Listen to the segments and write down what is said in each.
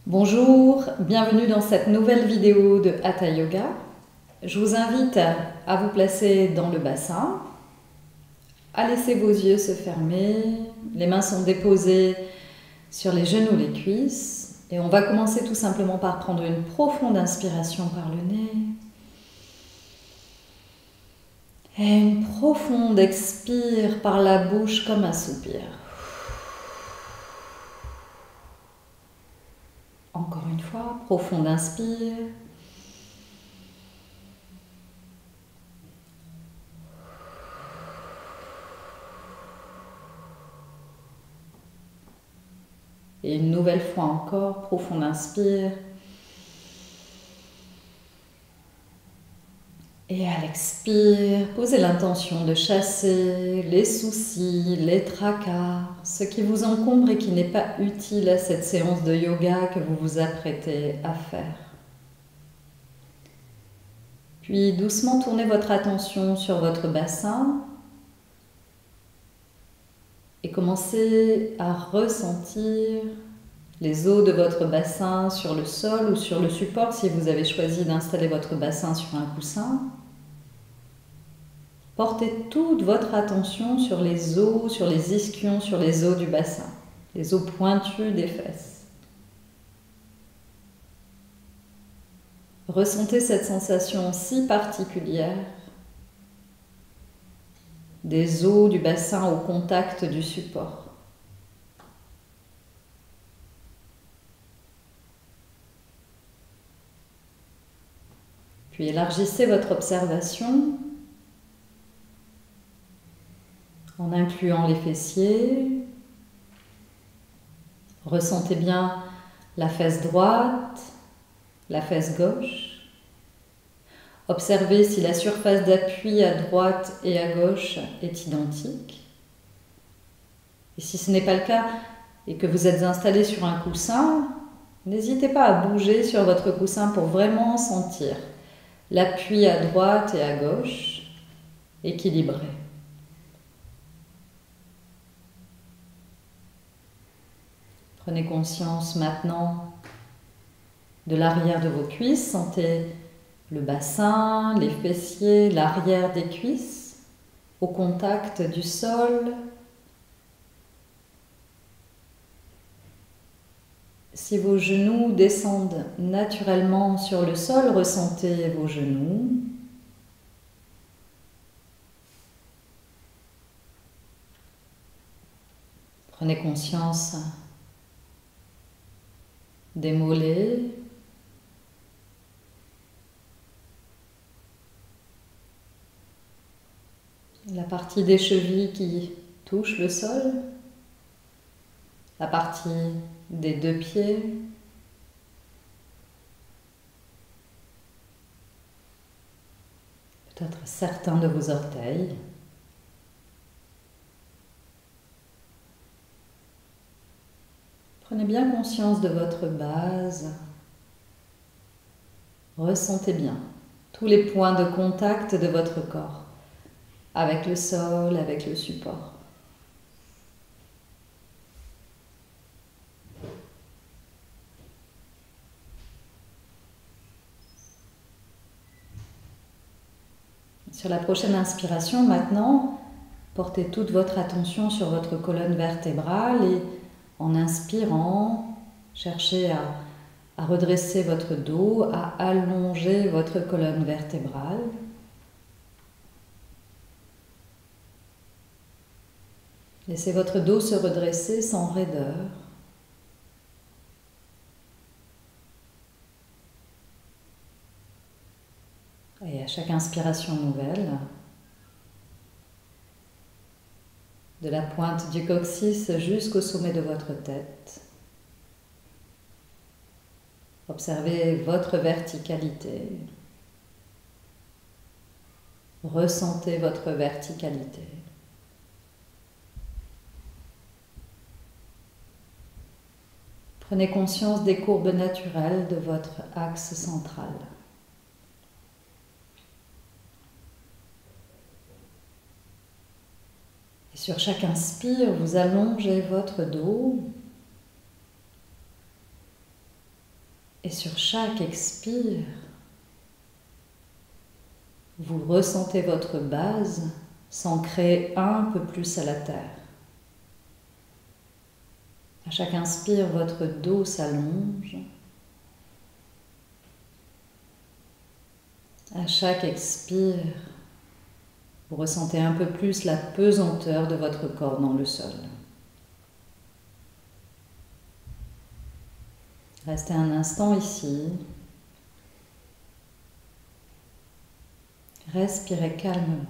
Bonjour, bienvenue dans cette nouvelle vidéo de Hatha Yoga. Je vous invite à vous placer dans le bassin, à laisser vos yeux se fermer, les mains sont déposées sur les genoux, les cuisses, et on va commencer tout simplement par prendre une profonde inspiration par le nez et une profonde expire par la bouche comme un soupir. Encore une fois, profonde inspire. Et une nouvelle fois encore, profonde inspire. Et à l'expire, posez l'intention de chasser les soucis, les tracas, ce qui vous encombre et qui n'est pas utile à cette séance de yoga que vous vous apprêtez à faire. Puis doucement tournez votre attention sur votre bassin et commencez à ressentir les os de votre bassin sur le sol ou sur le support si vous avez choisi d'installer votre bassin sur un coussin. Portez toute votre attention sur les os, sur les ischions, sur les os du bassin, les os pointus des fesses. Ressentez cette sensation si particulière des os du bassin au contact du support. Puis élargissez votre observation en incluant les fessiers. Ressentez bien la fesse droite, la fesse gauche. Observez si la surface d'appui à droite et à gauche est identique. Et si ce n'est pas le cas et que vous êtes installé sur un coussin, n'hésitez pas à bouger sur votre coussin pour vraiment sentir l'appui à droite et à gauche équilibré. Prenez conscience maintenant de l'arrière de vos cuisses. Sentez le bassin, les fessiers, l'arrière des cuisses au contact du sol. Si vos genoux descendent naturellement sur le sol, ressentez vos genoux. Prenez conscience des mollets. La partie des chevilles qui touche le sol. La partie des deux pieds. Peut-être certains de vos orteils. Prenez bien conscience de votre base. Ressentez bien tous les points de contact de votre corps avec le sol, avec le support. Sur la prochaine inspiration, maintenant, portez toute votre attention sur votre colonne vertébrale et en inspirant, cherchez à redresser votre dos, à allonger votre colonne vertébrale. Laissez votre dos se redresser sans raideur. Et à chaque inspiration nouvelle, de la pointe du coccyx jusqu'au sommet de votre tête, observez votre verticalité. Ressentez votre verticalité. Prenez conscience des courbes naturelles de votre axe central. Et sur chaque inspire, vous allongez votre dos. Et sur chaque expire, vous ressentez votre base s'ancrer un peu plus à la terre. À chaque inspire, votre dos s'allonge. À chaque expire, vous ressentez un peu plus la pesanteur de votre corps dans le sol. Restez un instant ici. Respirez calmement.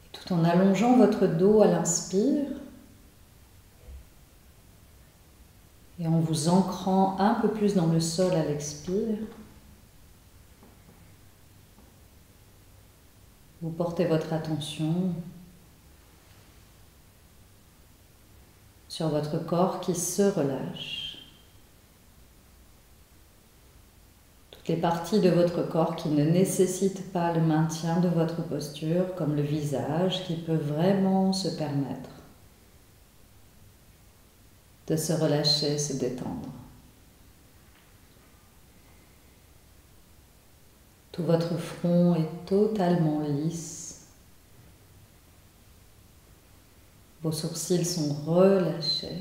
Et tout en allongeant votre dos à l'inspire et en vous ancrant un peu plus dans le sol à l'expire, vous portez votre attention sur votre corps qui se relâche. Toutes les parties de votre corps qui ne nécessitent pas le maintien de votre posture, comme le visage, qui peut vraiment se permettre de se relâcher, se détendre. Tout votre front est totalement lisse. Vos sourcils sont relâchés.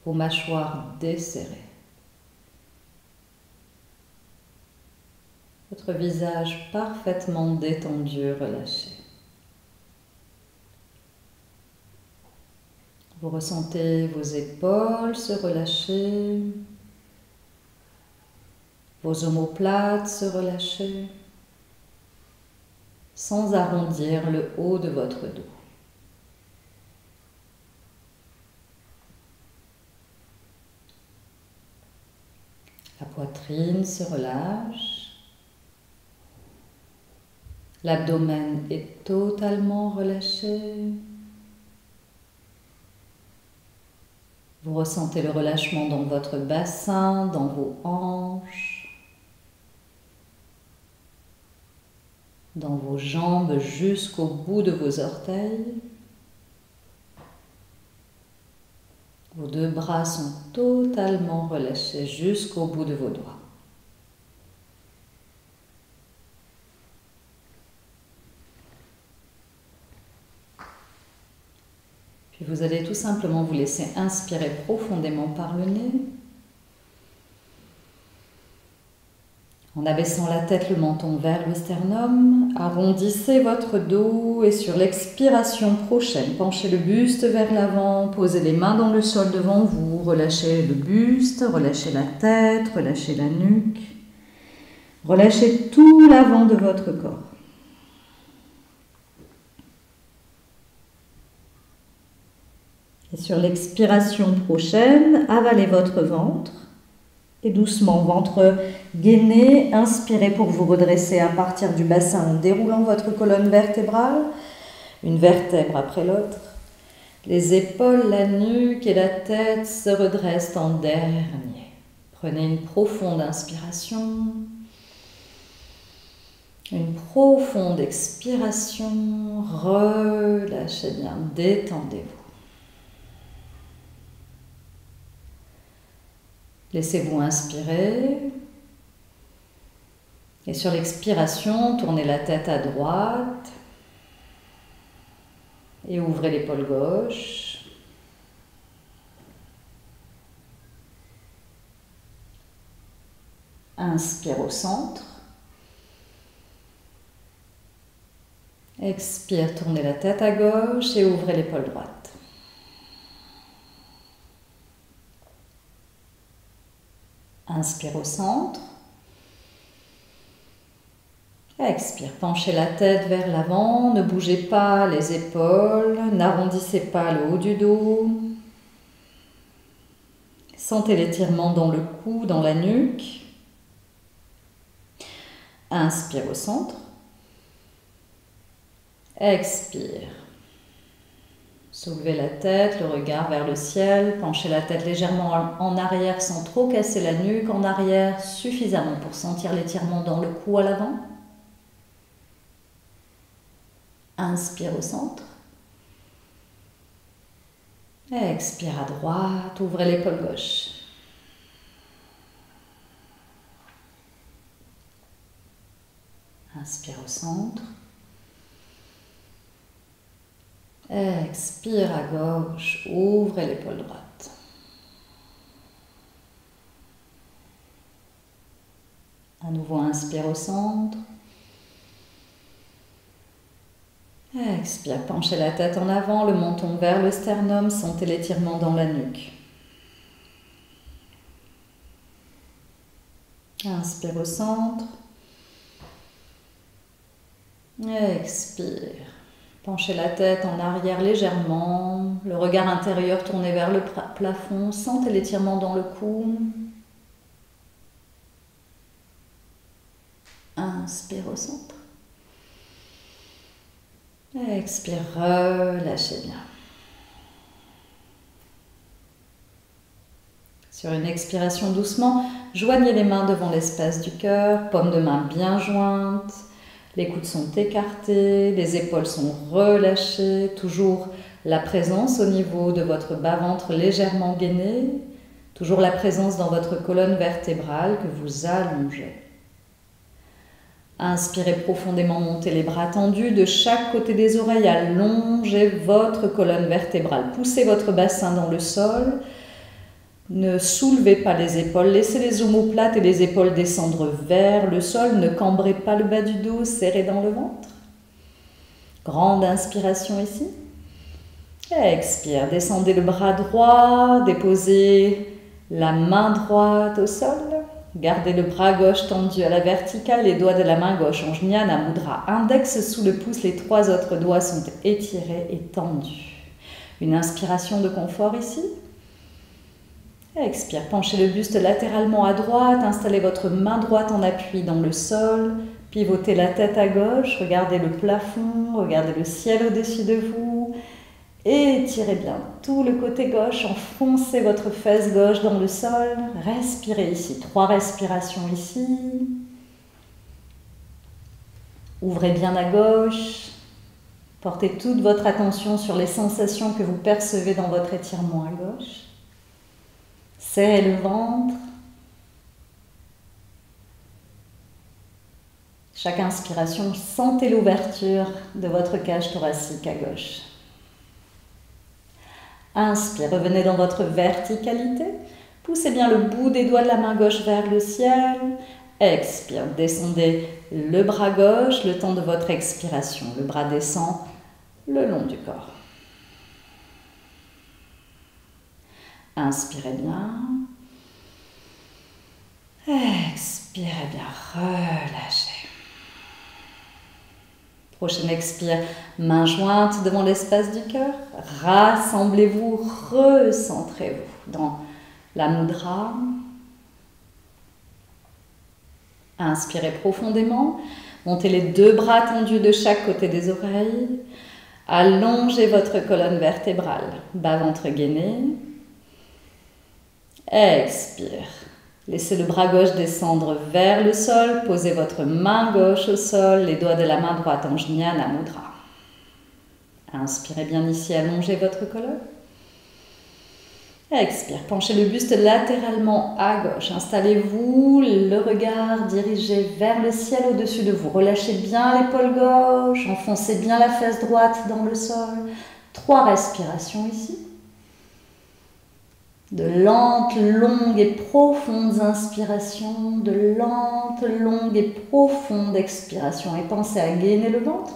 Vos mâchoires desserrées. Votre visage parfaitement détendu, relâché. Vous ressentez vos épaules se relâcher, vos omoplates se relâcher, sans arrondir le haut de votre dos. La poitrine se relâche, l'abdomen est totalement relâché. Vous ressentez le relâchement dans votre bassin, dans vos hanches, dans vos jambes jusqu'au bout de vos orteils. Vos deux bras sont totalement relâchés jusqu'au bout de vos doigts. Puis vous allez tout simplement vous laisser inspirer profondément par le nez. En abaissant la tête, le menton vers le sternum, arrondissez votre dos et sur l'expiration prochaine, penchez le buste vers l'avant, posez les mains dans le sol devant vous, relâchez le buste, relâchez la tête, relâchez la nuque, relâchez tout l'avant de votre corps. Et sur l'expiration prochaine, avalez votre ventre et doucement, ventre gainé, inspirez pour vous redresser à partir du bassin en déroulant votre colonne vertébrale, une vertèbre après l'autre. Les épaules, la nuque et la tête se redressent en dernier. Prenez une profonde inspiration, une profonde expiration, relâchez bien, détendez-vous. Laissez-vous inspirer et sur l'expiration, tournez la tête à droite et ouvrez l'épaule gauche. Inspire au centre. Expire, tournez la tête à gauche et ouvrez l'épaule droite. Inspire au centre. Expire, penchez la tête vers l'avant, ne bougez pas les épaules, n'arrondissez pas le haut du dos. Sentez l'étirement dans le cou, dans la nuque. Inspire au centre. Expire. Soulevez la tête, le regard vers le ciel, penchez la tête légèrement en arrière sans trop casser la nuque, en arrière suffisamment pour sentir l'étirement dans le cou à l'avant. Inspire au centre. Expire à droite, ouvrez l'épaule gauche. Inspire au centre. Expire à gauche, ouvrez l'épaule droite. À nouveau, inspire au centre. Expire, penchez la tête en avant, le menton vers le sternum, sentez l'étirement dans la nuque. Inspire au centre. Expire. Penchez la tête en arrière légèrement, le regard intérieur tourné vers le plafond, sentez l'étirement dans le cou. Inspire au centre. Expire, relâchez bien. Sur une expiration doucement, joignez les mains devant l'espace du cœur, paumes de main bien jointes, les coudes sont écartés, les épaules sont relâchées, toujours la présence au niveau de votre bas-ventre légèrement gainé, toujours la présence dans votre colonne vertébrale que vous allongez. Inspirez profondément, montez les bras tendus de chaque côté des oreilles, allongez votre colonne vertébrale, poussez votre bassin dans le sol, ne soulevez pas les épaules, laissez les omoplates et les épaules descendre vers le sol, ne cambrez pas le bas du dos, serrez dans le ventre. Grande inspiration ici. Expire, descendez le bras droit, déposez la main droite au sol. Gardez le bras gauche tendu à la verticale, les doigts de la main gauche en Jnana Mudra. Index sous le pouce, les 3 autres doigts sont étirés et tendus. Une inspiration de confort ici. Expire, penchez le buste latéralement à droite, installez votre main droite en appui dans le sol, pivotez la tête à gauche, regardez le plafond, regardez le ciel au-dessus de vous. Étirez bien tout le côté gauche, enfoncez votre fesse gauche dans le sol, respirez ici, 3 respirations ici. Ouvrez bien à gauche, portez toute votre attention sur les sensations que vous percevez dans votre étirement à gauche. Serrez le ventre. Chaque inspiration, sentez l'ouverture de votre cage thoracique à gauche. Inspire, revenez dans votre verticalité. Poussez bien le bout des doigts de la main gauche vers le ciel. Expire, descendez le bras gauche le temps de votre expiration. Le bras descend le long du corps. Inspirez bien. Expirez bien, relâchez. Prochaine expire, main jointe devant l'espace du cœur. Rassemblez-vous, recentrez-vous dans la mudra. Inspirez profondément. Montez les 2 bras tendus de chaque côté des oreilles. Allongez votre colonne vertébrale. Bas-ventre gainé. Expire. Laissez le bras gauche descendre vers le sol. Posez votre main gauche au sol, les doigts de la main droite en Jnana Mudra. Inspirez bien ici, allongez votre colonne. Expire, penchez le buste latéralement à gauche. Installez-vous, le regard dirigé vers le ciel au-dessus de vous. Relâchez bien l'épaule gauche, enfoncez bien la fesse droite dans le sol. 3 respirations ici. De lentes, longues et profondes inspirations, de lentes, longues et profondes expirations. Et pensez à gainer le ventre.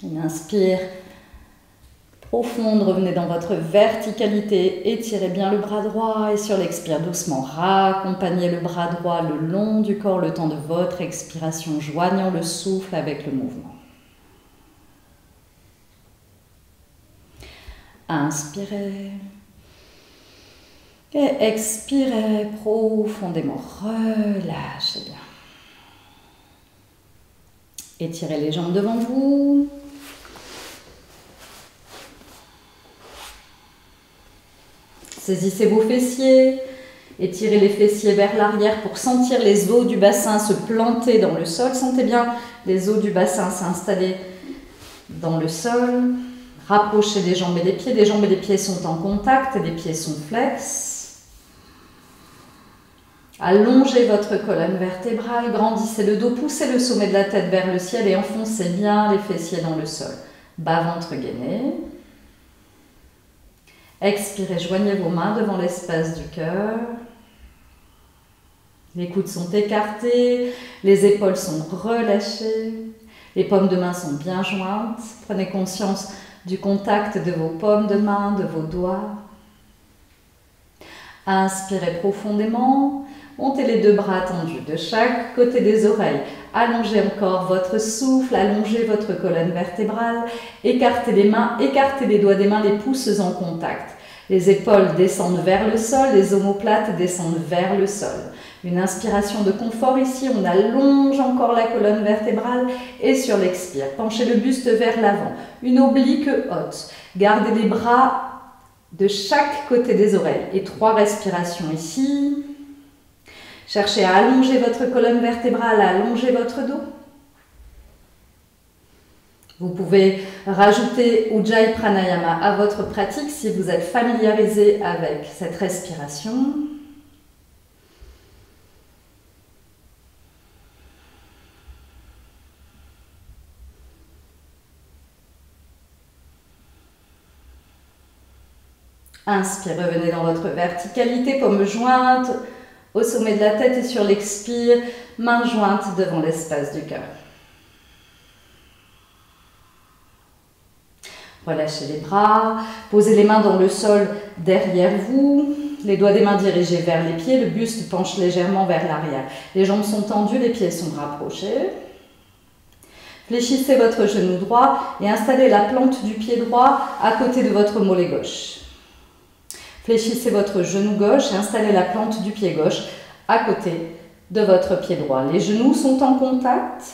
Une inspire profonde, revenez dans votre verticalité, étirez bien le bras droit et sur l'expire doucement, raccompagnez le bras droit le long du corps le temps de votre expiration, joignant le souffle avec le mouvement. Inspirez et expirez profondément, relâchez bien. Étirez les jambes devant vous. Saisissez vos fessiers, étirez les fessiers vers l'arrière pour sentir les os du bassin se planter dans le sol. Sentez bien les os du bassin s'installer dans le sol. Rapprochez des jambes et des pieds. Les jambes et les pieds sont en contact, les pieds sont flex. Allongez votre colonne vertébrale, grandissez le dos, poussez le sommet de la tête vers le ciel et enfoncez bien les fessiers dans le sol. Bas-ventre gainé. Expirez, joignez vos mains devant l'espace du cœur. Les coudes sont écartés, les épaules sont relâchées, les paumes de main sont bien jointes. Prenez conscience du contact de vos paumes de main, de vos doigts. Inspirez profondément, montez les deux bras tendus de chaque côté des oreilles. Allongez encore votre souffle, allongez votre colonne vertébrale, écartez les mains, écartez les doigts des mains, les pouces en contact. Les épaules descendent vers le sol, les omoplates descendent vers le sol. Une inspiration de confort ici, on allonge encore la colonne vertébrale et sur l'expire, penchez le buste vers l'avant, une oblique haute. Gardez les bras de chaque côté des oreilles et 3 respirations ici. Cherchez à allonger votre colonne vertébrale, à allonger votre dos. Vous pouvez rajouter Ujjayi Pranayama à votre pratique si vous êtes familiarisé avec cette respiration. Inspire, revenez dans votre verticalité, paumes jointes au sommet de la tête et sur l'expire, mains jointes devant l'espace du cœur. Relâchez les bras, posez les mains dans le sol derrière vous, les doigts des mains dirigés vers les pieds, le buste penche légèrement vers l'arrière. Les jambes sont tendues, les pieds sont rapprochés. Fléchissez votre genou droit et installez la plante du pied droit à côté de votre mollet gauche. Fléchissez votre genou gauche et installez la plante du pied gauche à côté de votre pied droit. Les genoux sont en contact,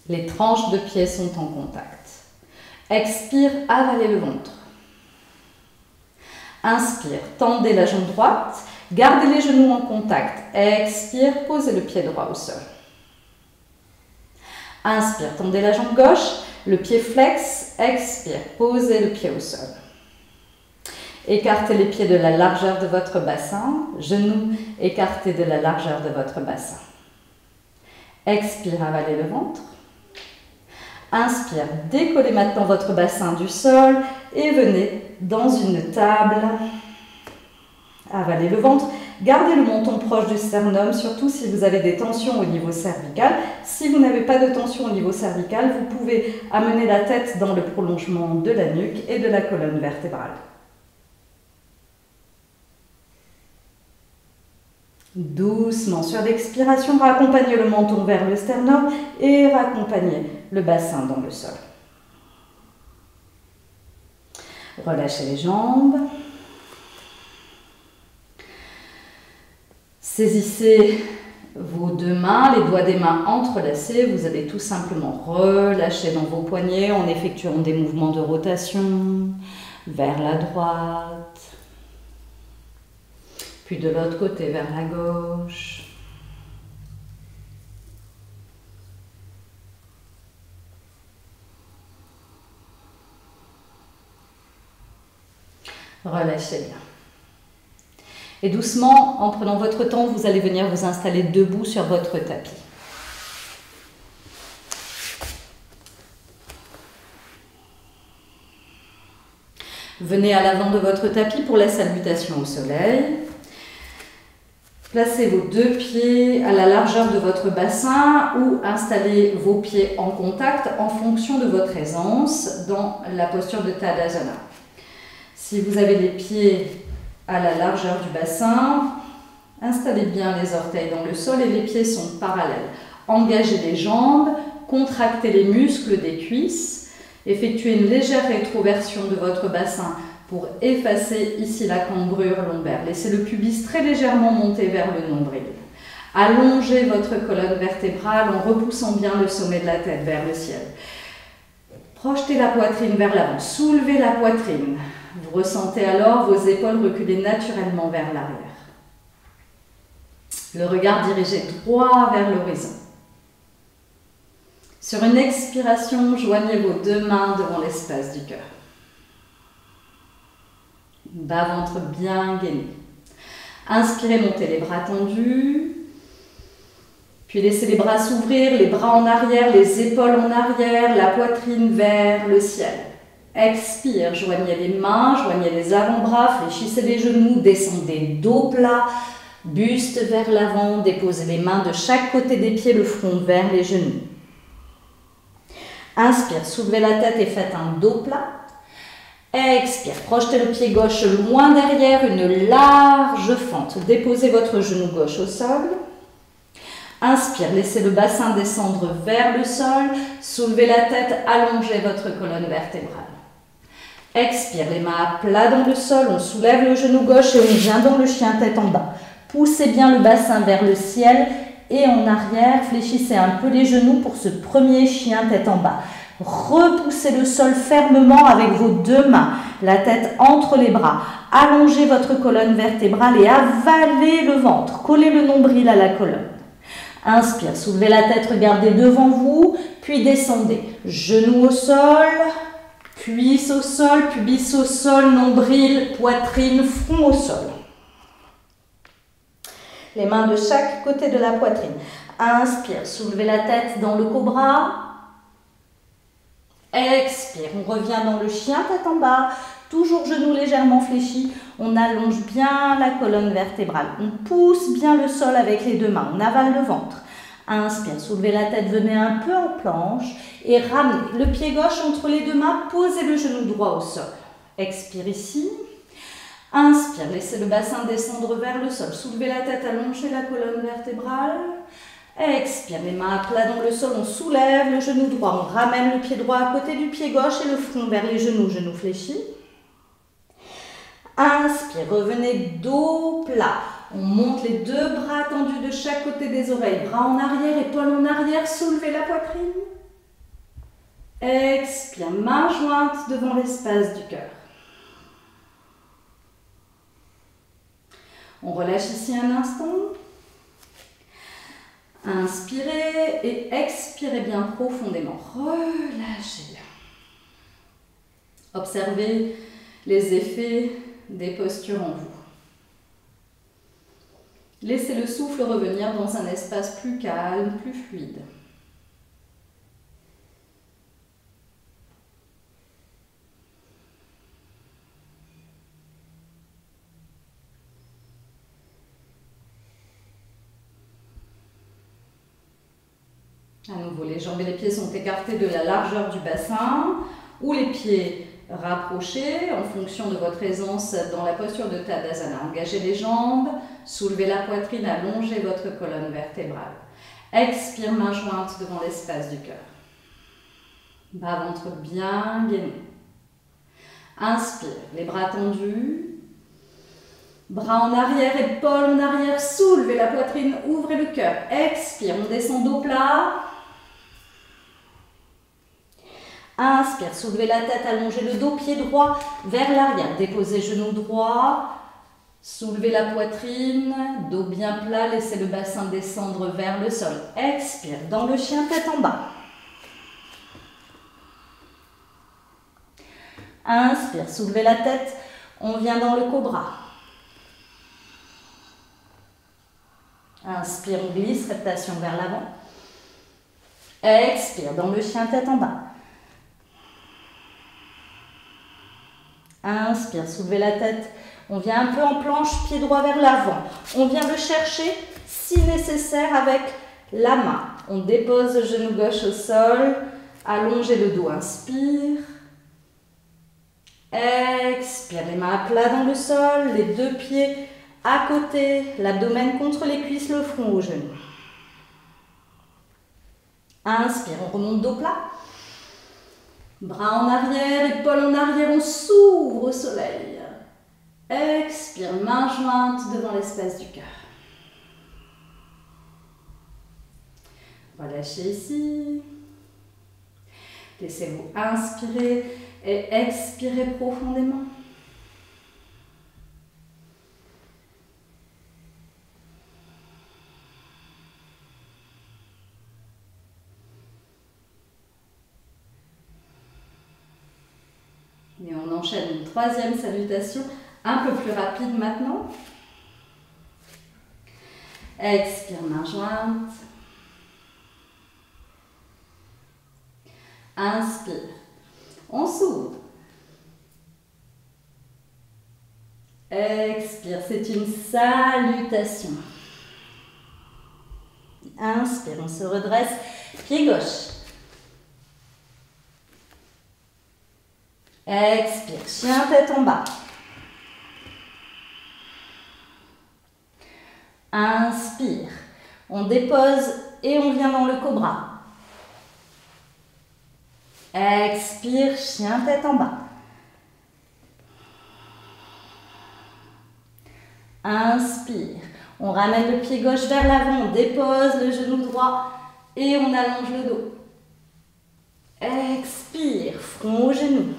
les tranches de pieds sont en contact. Expire, avalez le ventre. Inspire, tendez la jambe droite, gardez les genoux en contact. Expire, posez le pied droit au sol. Inspire, tendez la jambe gauche, le pied flex. Expire, posez le pied au sol. Écartez les pieds de la largeur de votre bassin, genoux écartés de la largeur de votre bassin. Expire, avalez le ventre. Inspire, décollez maintenant votre bassin du sol et venez dans une table. Avalez le ventre, gardez le menton proche du sternum, surtout si vous avez des tensions au niveau cervical. Si vous n'avez pas de tension au niveau cervical, vous pouvez amener la tête dans le prolongement de la nuque et de la colonne vertébrale. Doucement, sur l'expiration, raccompagnez le menton vers le sternum et raccompagnez le bassin dans le sol. Relâchez les jambes. Saisissez vos deux mains, les doigts des mains entrelacés. Vous allez tout simplement relâcher dans vos poignets en effectuant des mouvements de rotation vers la droite. Puis de l'autre côté vers la gauche. Relâchez bien. Et doucement, en prenant votre temps, vous allez venir vous installer debout sur votre tapis. Venez à l'avant de votre tapis pour la salutation au soleil. Placez vos deux pieds à la largeur de votre bassin ou installez vos pieds en contact en fonction de votre aisance dans la posture de Tadasana. Si vous avez les pieds à la largeur du bassin, installez bien les orteils dans le sol et les pieds sont parallèles. Engagez les jambes, contractez les muscles des cuisses, effectuez une légère rétroversion de votre bassin pour effacer ici la cambrure lombaire. Laissez le pubis très légèrement monter vers le nombril. Allongez votre colonne vertébrale en repoussant bien le sommet de la tête vers le ciel. Projetez la poitrine vers l'avant, soulevez la poitrine. Vous ressentez alors vos épaules reculer naturellement vers l'arrière. Le regard dirigé droit vers l'horizon. Sur une expiration, joignez vos deux mains devant l'espace du cœur. Bas-ventre bien gainé. Inspirez, montez les bras tendus. Puis laissez les bras s'ouvrir, les bras en arrière, les épaules en arrière, la poitrine vers le ciel. Expire, joignez les mains, joignez les avant-bras, fléchissez les genoux, descendez dos plat, buste vers l'avant, déposez les mains de chaque côté des pieds, le front vers les genoux. Inspire, soulevez la tête et faites un dos plat. Expire, projetez le pied gauche loin derrière, une large fente. Déposez votre genou gauche au sol. Inspire, laissez le bassin descendre vers le sol. Soulevez la tête, allongez votre colonne vertébrale. Expire, les mains à plat dans le sol. On soulève le genou gauche et on vient dans le chien tête en bas. Poussez bien le bassin vers le ciel et en arrière. Fléchissez un peu les genoux pour ce premier chien tête en bas. Repoussez le sol fermement avec vos deux mains, la tête entre les bras. Allongez votre colonne vertébrale et avalez le ventre. Collez le nombril à la colonne. Inspire, soulevez la tête, regardez devant vous, puis descendez. Genoux au sol, cuisse au sol, pubis au sol, nombril, poitrine, front au sol. Les mains de chaque côté de la poitrine. Inspire, soulevez la tête dans le cobra. Expire, on revient dans le chien tête en bas, toujours genoux légèrement fléchis, on allonge bien la colonne vertébrale, on pousse bien le sol avec les deux mains, on avale le ventre. Inspire, soulevez la tête, venez un peu en planche et ramenez le pied gauche entre les deux mains, posez le genou droit au sol. Expire ici. Inspire, laissez le bassin descendre vers le sol, soulevez la tête, allongez la colonne vertébrale. Expire, les mains à plat dans le sol, on soulève le genou droit, on ramène le pied droit à côté du pied gauche et le front vers les genoux, genoux fléchis. Inspire, revenez dos plat. On monte les deux bras tendus de chaque côté des oreilles, bras en arrière, épaules en arrière, soulevez la poitrine. Expire, main jointe devant l'espace du cœur. On relâche ici un instant. Inspirez et expirez bien profondément. Relâchez. Observez les effets des postures en vous. Laissez le souffle revenir dans un espace plus calme, plus fluide. À nouveau, les jambes et les pieds sont écartés de la largeur du bassin ou les pieds rapprochés en fonction de votre aisance dans la posture de Tadasana. Engagez les jambes, soulevez la poitrine, allongez votre colonne vertébrale. Expire, main jointe devant l'espace du cœur. Bas ventre bien gainé. Inspire, les bras tendus. Bras en arrière, épaules en arrière, soulevez la poitrine, ouvrez le cœur. Expire, on descend dos plat. Inspire, soulevez la tête, allongez le dos, pied droit vers l'arrière. Déposez genou droit, soulevez la poitrine, dos bien plat, laissez le bassin descendre vers le sol. Expire, dans le chien, tête en bas. Inspire, soulevez la tête, on vient dans le cobra. Inspire, on glisse, reptation vers l'avant. Expire, dans le chien, tête en bas. Inspire, soulevez la tête, on vient un peu en planche, pied droit vers l'avant. On vient le chercher, si nécessaire, avec la main. On dépose le genou gauche au sol, allongez le dos, inspire. Expire, les mains à plat dans le sol, les deux pieds à côté, l'abdomen contre les cuisses, le front aux genoux. Inspire, on remonte dos plat. Bras en arrière, épaules en arrière, on s'ouvre au soleil. Expire, main jointe devant l'espace du cœur. Relâchez ici. Laissez-vous inspirer et expirer profondément. enchaîne une troisième salutation, un peu plus rapide maintenant. Expire, main jointe. Inspire. On s'ouvre. Expire, c'est une salutation. Inspire, on se redresse. Pied gauche. Expire, chien tête en bas. Inspire, on dépose et on vient dans le cobra. Expire, chien tête en bas. Inspire, on ramène le pied gauche vers l'avant, on dépose le genou droit et on allonge le dos. Expire, front au genou.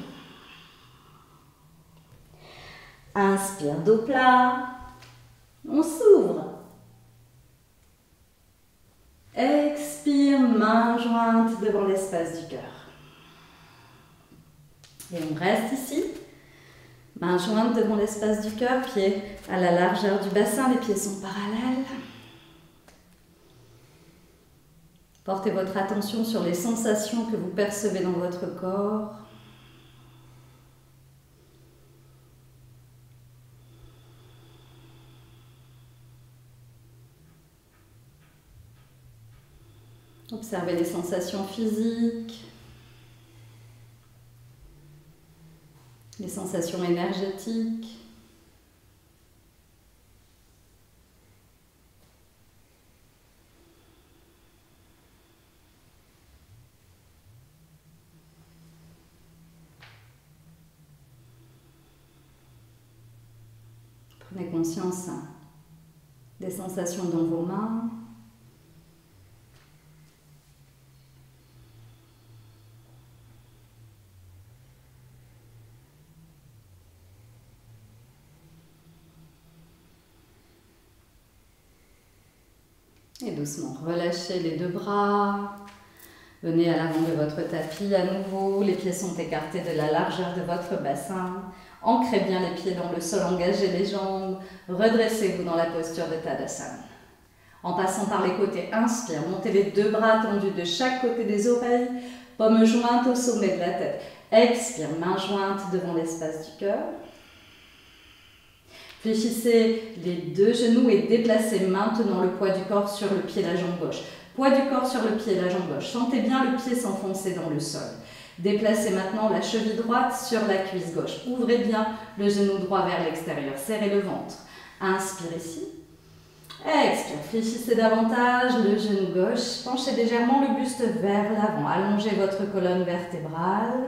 Inspire, dos plat. On s'ouvre. Expire, main jointe devant l'espace du cœur. Et on reste ici. Main jointe devant l'espace du cœur, pieds à la largeur du bassin, les pieds sont parallèles. Portez votre attention sur les sensations que vous percevez dans votre corps. Observez les sensations physiques, les sensations énergétiques. Prenez conscience des sensations dans vos mains. Et doucement, relâchez les deux bras. Venez à l'avant de votre tapis à nouveau. Les pieds sont écartés de la largeur de votre bassin. Ancrez bien les pieds dans le sol, engagez les jambes. Redressez-vous dans la posture de Tadasana. En passant par les côtés, inspire. Montez les deux bras tendus de chaque côté des oreilles. Paume jointe au sommet de la tête. Expire, main jointe devant l'espace du cœur. Fléchissez les deux genoux et déplacez maintenant le poids du corps sur le pied et la jambe gauche. Poids du corps sur le pied et la jambe gauche. Sentez bien le pied s'enfoncer dans le sol. Déplacez maintenant la cheville droite sur la cuisse gauche. Ouvrez bien le genou droit vers l'extérieur. Serrez le ventre. Inspire ici. Expire. Fléchissez davantage le genou gauche. Penchez légèrement le buste vers l'avant. Allongez votre colonne vertébrale.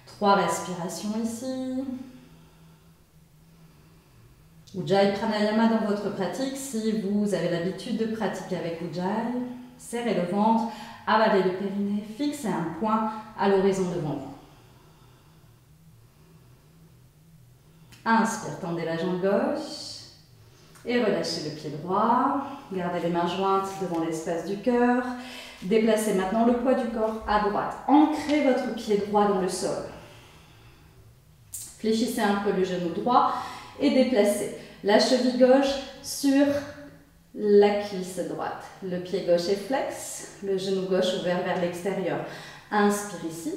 3 respirations ici. Ujjayi Pranayama dans votre pratique, si vous avez l'habitude de pratiquer avec Ujjayi, serrez le ventre, avalez le périnée, fixez un point à l'horizon devant vous. Inspire, tendez la jambe gauche et relâchez le pied droit. Gardez les mains jointes devant l'espace du cœur. Déplacez maintenant le poids du corps à droite. Ancrez votre pied droit dans le sol. Fléchissez un peu le genou droit et déplacez la cheville gauche sur la cuisse droite. Le pied gauche est flex, le genou gauche ouvert vers l'extérieur. Inspire ici.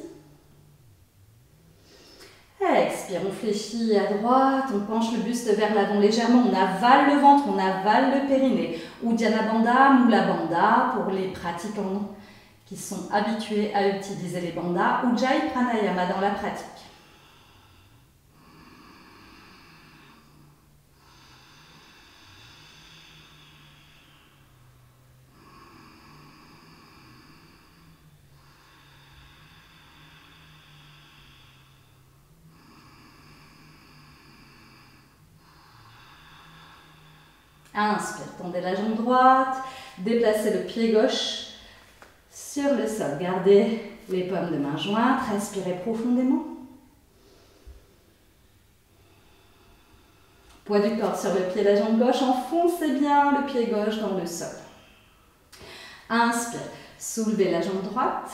Expire, on fléchit à droite, on penche le buste vers l'avant légèrement, on avale le ventre, on avale le périnée. Uddiyana Bandha, Mula Bandha, pour les pratiquants qui sont habitués à utiliser les bandhas. Ujjayi Pranayama dans la pratique. Inspire, tendez la jambe droite, déplacez le pied gauche sur le sol. Gardez les paumes de main jointes, respirez profondément. Poids du corps sur le pied et la jambe gauche, enfoncez bien le pied gauche dans le sol. Inspire, soulevez la jambe droite.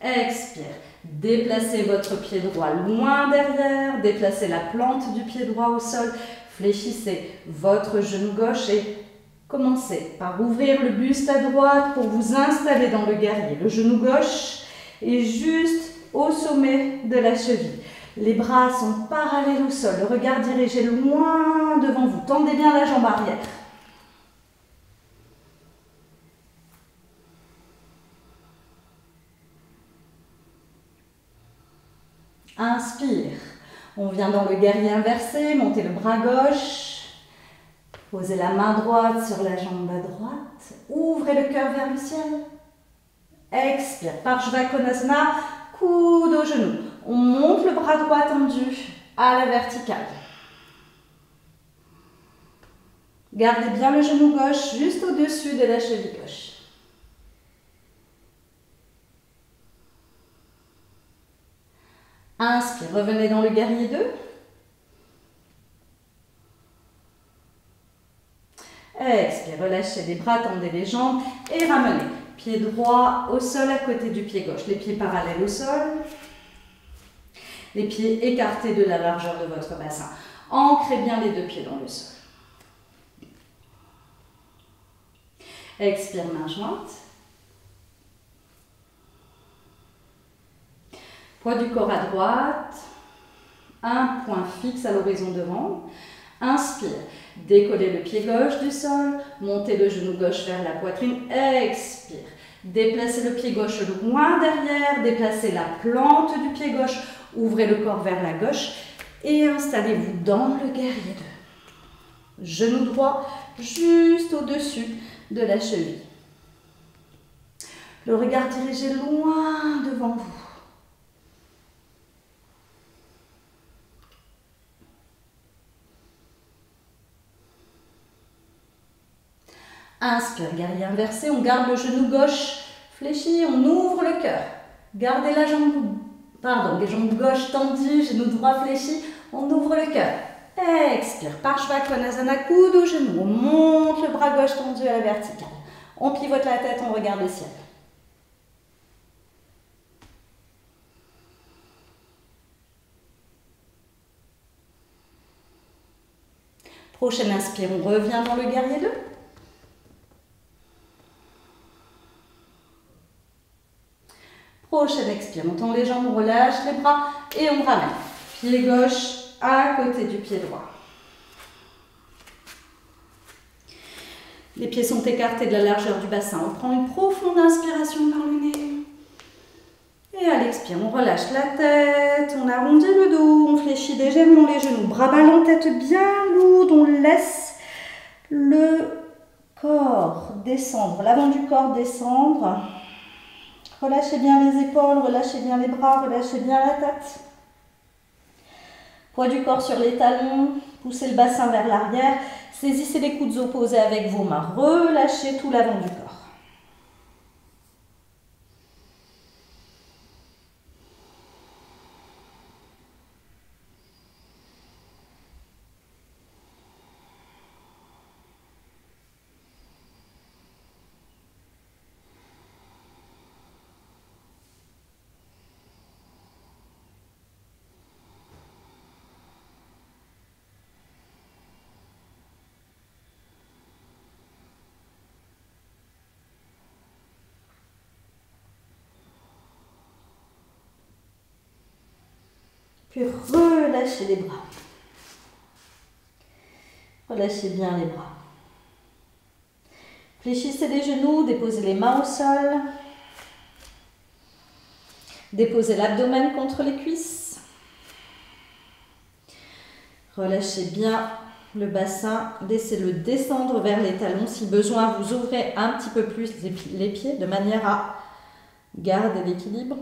Expire. Déplacez votre pied droit loin derrière. Déplacez la plante du pied droit au sol. Fléchissez votre genou gauche et commencez par ouvrir le buste à droite pour vous installer dans le guerrier. Le genou gauche est juste au sommet de la cheville. Les bras sont parallèles au sol. Le regard dirigé loin devant vous. Tendez bien la jambe arrière. Inspire. On vient dans le guerrier inversé. Montez le bras gauche. Posez la main droite sur la jambe droite. Ouvrez le cœur vers le ciel. Expire. Parshva Konasana. Coude au genou. On monte le bras droit tendu à la verticale. Gardez bien le genou gauche juste au-dessus de la cheville gauche. Inspire, revenez dans le guerrier 2. Expire, relâchez les bras, tendez les jambes et ramenez. Pied droit au sol à côté du pied gauche. Les pieds parallèles au sol. Les pieds écartés de la largeur de votre bassin. Ancrez bien les deux pieds dans le sol. Expire, main jointe. Poids du corps à droite. Un point fixe à l'horizon devant. Inspire. Décollez le pied gauche du sol. Montez le genou gauche vers la poitrine. Expire. Déplacez le pied gauche loin derrière. Déplacez la plante du pied gauche. Ouvrez le corps vers la gauche. Et installez-vous dans le guerrier 2. Genou droit juste au-dessus de la cheville. Le regard dirigé loin devant vous. Inspire, guerrier inversé, on garde le genou gauche fléchi, on ouvre le cœur. Gardez la jambe, les jambes gauche tendues, genou droit fléchi, on ouvre le cœur. Expire, Parshva Konasana, coude au genou, on monte le bras gauche tendu à la verticale. On pivote la tête, on regarde le ciel. Prochaine inspire, on revient dans le guerrier 2. Prochaine expire, on tend les jambes, on relâche les bras et on ramène. Pied gauche à côté du pied droit. Les pieds sont écartés de la largeur du bassin. On prend une profonde inspiration par le nez. Et à l'expire, on relâche la tête, on arrondit le dos, on fléchit légèrement les genoux. Bras ballants, tête bien lourde, on laisse le corps descendre, l'avant du corps descendre. Relâchez bien les épaules, relâchez bien les bras, relâchez bien la tête. Poids du corps sur les talons, poussez le bassin vers l'arrière. Saisissez les coudes opposés avec vos mains. Relâchez tout l'avant du corps. Puis relâchez les bras. Relâchez bien les bras. Fléchissez les genoux, déposez les mains au sol. Déposez l'abdomen contre les cuisses. Relâchez bien le bassin, laissez-le descendre vers les talons. Si besoin, vous ouvrez un petit peu plus les pieds de manière à garder l'équilibre.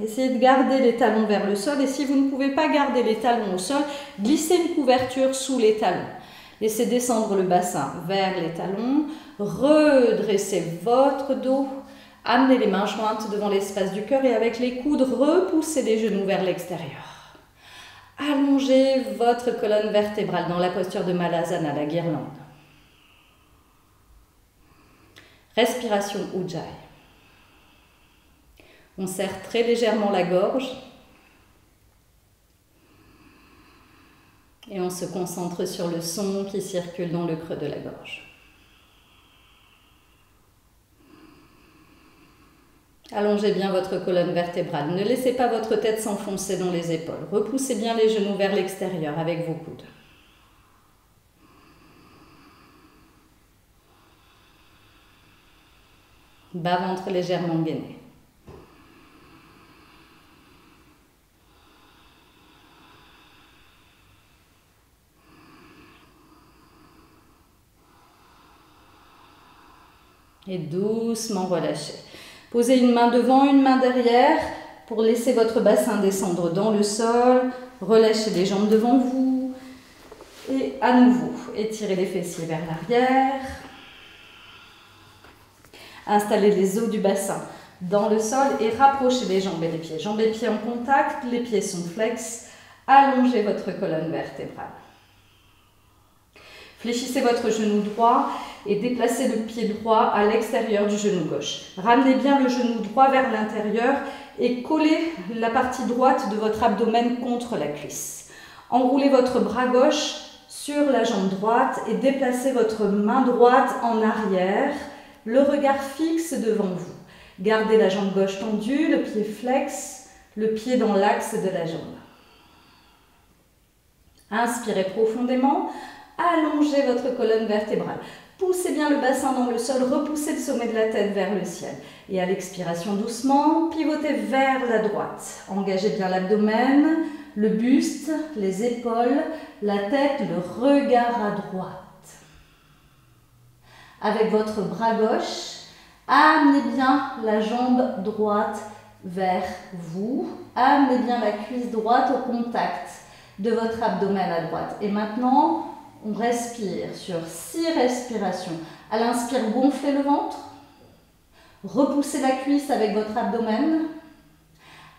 Essayez de garder les talons vers le sol et si vous ne pouvez pas garder les talons au sol, glissez une couverture sous les talons. Laissez descendre le bassin vers les talons, redressez votre dos, amenez les mains jointes devant l'espace du cœur et avec les coudes, repoussez les genoux vers l'extérieur. Allongez votre colonne vertébrale dans la posture de Malasana, la guirlande. Respiration Ujjayi. On serre très légèrement la gorge. Et on se concentre sur le son qui circule dans le creux de la gorge. Allongez bien votre colonne vertébrale. Ne laissez pas votre tête s'enfoncer dans les épaules. Repoussez bien les genoux vers l'extérieur avec vos coudes. Bas-ventre légèrement gainé. Et doucement relâchez. Posez une main devant, une main derrière pour laisser votre bassin descendre dans le sol. Relâchez les jambes devant vous. Et à nouveau, étirez les fessiers vers l'arrière. Installez les os du bassin dans le sol et rapprochez les jambes et les pieds. Jambes et pieds en contact, les pieds sont flex. Allongez votre colonne vertébrale. Fléchissez votre genou droit et déplacez le pied droit à l'extérieur du genou gauche. Ramenez bien le genou droit vers l'intérieur et collez la partie droite de votre abdomen contre la cuisse. Enroulez votre bras gauche sur la jambe droite et déplacez votre main droite en arrière, le regard fixe devant vous. Gardez la jambe gauche tendue, le pied flex, le pied dans l'axe de la jambe. Inspirez profondément. Allongez votre colonne vertébrale. Poussez bien le bassin dans le sol, repoussez le sommet de la tête vers le ciel. Et à l'expiration doucement, pivotez vers la droite. Engagez bien l'abdomen, le buste, les épaules, la tête, le regard à droite. Avec votre bras gauche, amenez bien la jambe droite vers vous. Amenez bien la cuisse droite au contact de votre abdomen à droite. Et maintenant, on respire sur 6 respirations. À l'inspire, gonflez le ventre. Repoussez la cuisse avec votre abdomen.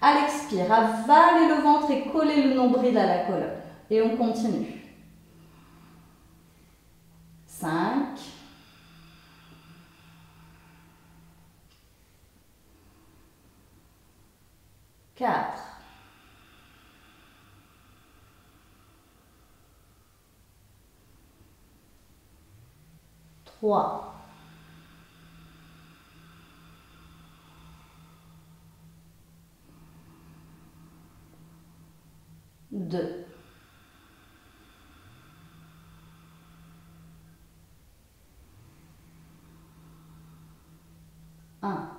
À l'expire, avalez le ventre et collez le nombril à la colonne. Et on continue. 5. 4. 3, 2, 1.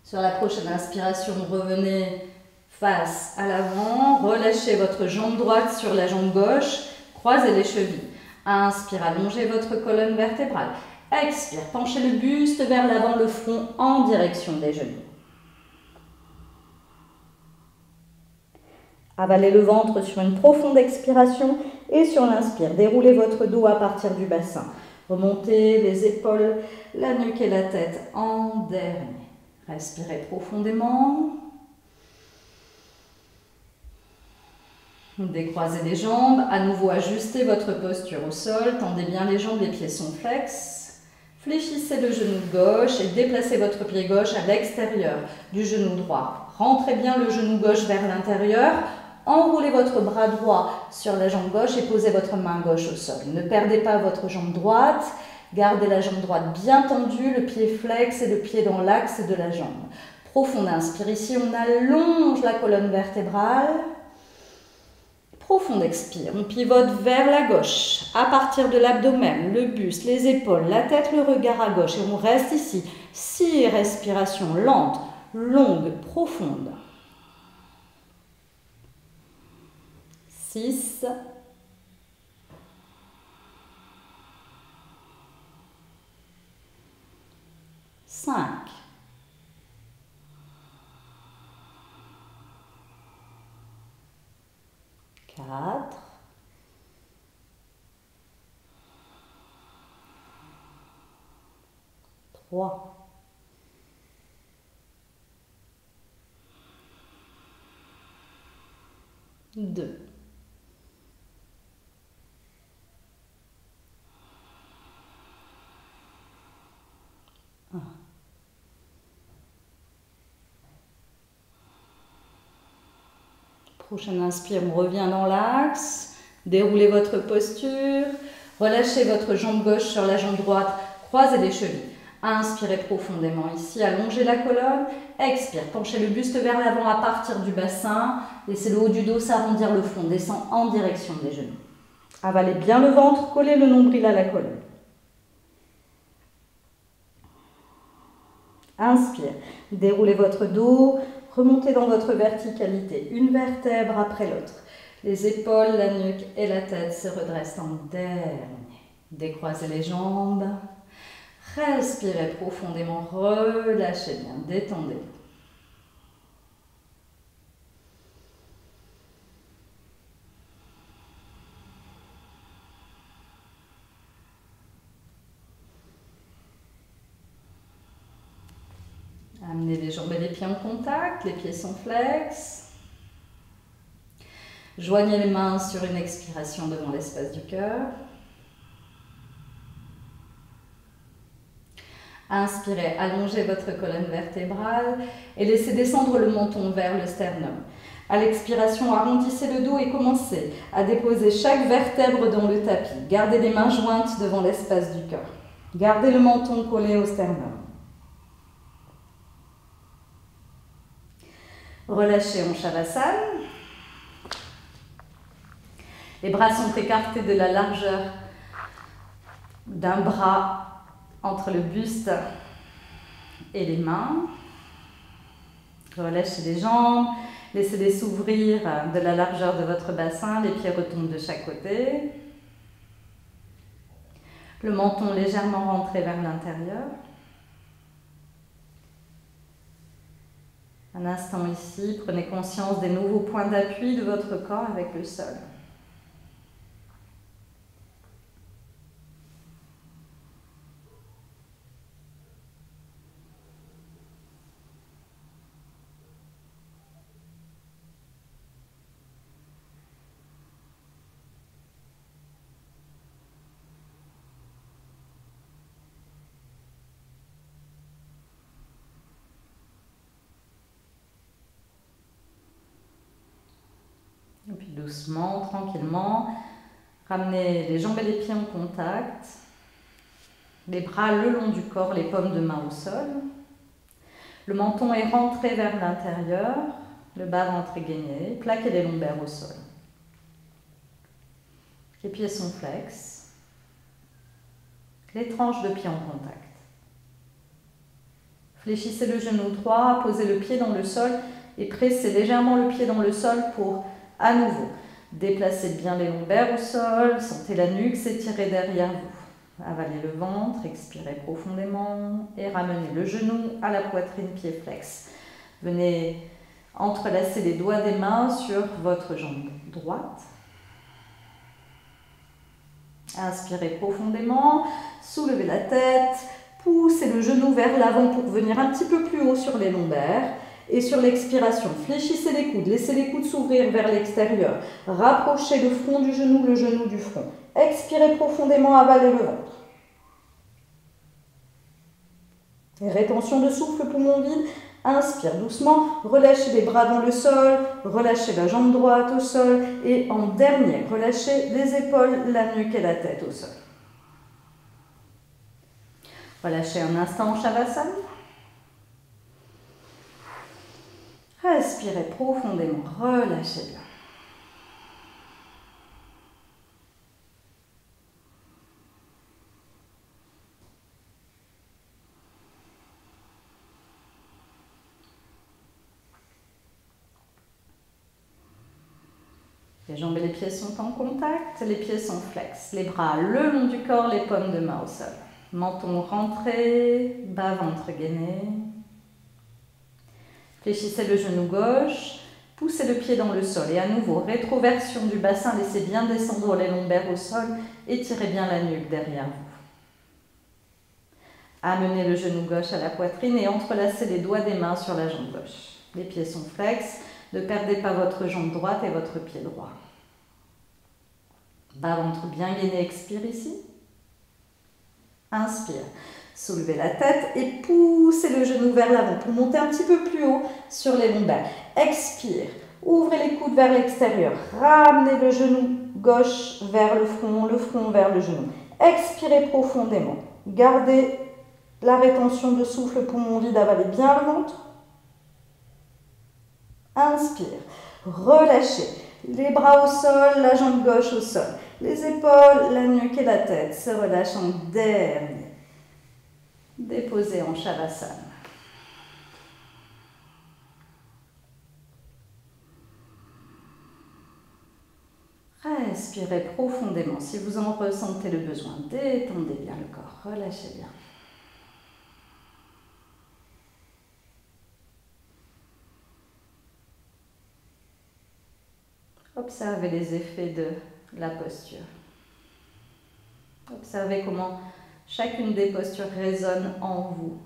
Sur la prochaine inspiration, revenez face à l'avant, relâchez votre jambe droite sur la jambe gauche, croisez les chevilles. Inspire, allongez votre colonne vertébrale. Expire, penchez le buste vers l'avant, le front en direction des genoux. Avalez le ventre sur une profonde expiration et sur l'inspire, déroulez votre dos à partir du bassin. Remontez les épaules, la nuque et la tête en dernier. Respirez profondément. Décroisez les jambes, à nouveau ajustez votre posture au sol, tendez bien les jambes, les pieds sont flex. Fléchissez le genou gauche et déplacez votre pied gauche à l'extérieur du genou droit. Rentrez bien le genou gauche vers l'intérieur, enroulez votre bras droit sur la jambe gauche et posez votre main gauche au sol. Ne perdez pas votre jambe droite, gardez la jambe droite bien tendue, le pied flex et le pied dans l'axe de la jambe. Profonde inspire ici, on allonge la colonne vertébrale. Profonde expire, on pivote vers la gauche, à partir de l'abdomen, le buste, les épaules, la tête, le regard à gauche. Et on reste ici, 6 respirations lentes, longues, profondes. 6, 5, 4, 3, 2, Prochaine inspire, on revient dans l'axe. Déroulez votre posture. Relâchez votre jambe gauche sur la jambe droite. Croisez les chevilles. Inspirez profondément ici. Allongez la colonne. Expire. Penchez le buste vers l'avant à partir du bassin. Laissez le haut du dos s'arrondir, le front descend en direction des genoux. Avalez bien le ventre. Collez le nombril à la colonne. Inspire. Déroulez votre dos. Remontez dans votre verticalité. Une vertèbre après l'autre. Les épaules, la nuque et la tête se redressent en dernier. Décroisez les jambes. Respirez profondément. Relâchez bien. Détendez. Amenez les jambes et les pieds en contact. Les pieds sont flex. Joignez les mains sur une expiration devant l'espace du cœur. Inspirez, allongez votre colonne vertébrale et laissez descendre le menton vers le sternum. À l'expiration, arrondissez le dos et commencez à déposer chaque vertèbre dans le tapis. Gardez les mains jointes devant l'espace du cœur. Gardez le menton collé au sternum. Relâchez en Shavasana. Les bras sont écartés de la largeur d'un bras entre le buste et les mains. Relâchez les jambes, laissez-les s'ouvrir de la largeur de votre bassin, les pieds retombent de chaque côté. Le menton légèrement rentré vers l'intérieur. Un instant ici, prenez conscience des nouveaux points d'appui de votre corps avec le sol. Et puis doucement, tranquillement, ramenez les jambes et les pieds en contact. Les bras le long du corps, les paumes de main au sol. Le menton est rentré vers l'intérieur, le bas-ventre est gainé. Plaquez les lombaires au sol. Les pieds sont flex. Les tranches de pied en contact. Fléchissez le genou droit, posez le pied dans le sol et pressez légèrement le pied dans le sol pour, à nouveau, déplacer bien les lombaires au sol, sentez la nuque s'étirer derrière vous. Avalez le ventre, expirez profondément et ramenez le genou à la poitrine, pied flex. Venez entrelacer les doigts des mains sur votre jambe droite. Inspirez profondément, soulevez la tête, poussez le genou vers l'avant pour venir un petit peu plus haut sur les lombaires. Et sur l'expiration, fléchissez les coudes, laissez les coudes s'ouvrir vers l'extérieur. Rapprochez le front du genou du front. Expirez profondément, avalez le ventre. Et rétention de souffle, poumon vide. Inspire doucement, relâchez les bras dans le sol, relâchez la jambe droite au sol. Et en dernier, relâchez les épaules, la nuque et la tête au sol. Relâchez un instant en Shavasana. Respirez profondément, relâchez bien. Les jambes et les pieds sont en contact, les pieds sont flex, les bras le long du corps, les paumes de main au sol. Menton rentré, bas-ventre gainé. Fléchissez le genou gauche, poussez le pied dans le sol et à nouveau, rétroversion du bassin, laissez bien descendre les lombaires au sol, étirez bien la nuque derrière vous. Amenez le genou gauche à la poitrine et entrelacez les doigts des mains sur la jambe gauche. Les pieds sont flex, ne perdez pas votre jambe droite et votre pied droit. Bas-ventre bien gainé, expire ici. Inspire. Soulevez la tête et poussez le genou vers l'avant pour monter un petit peu plus haut sur les lombaires. Expire. Ouvrez les coudes vers l'extérieur. Ramenez le genou gauche vers le front vers le genou. Expirez profondément. Gardez la rétention de souffle, poumon vide, avalez bien le ventre. Inspire. Relâchez. Les bras au sol, la jambe gauche au sol. Les épaules, la nuque et la tête se relâchent en dernier. Déposez en Shavasana. Respirez profondément. Si vous en ressentez le besoin, détendez bien le corps. Relâchez bien. Observez les effets de la posture. Observez comment chacune des postures résonne en vous.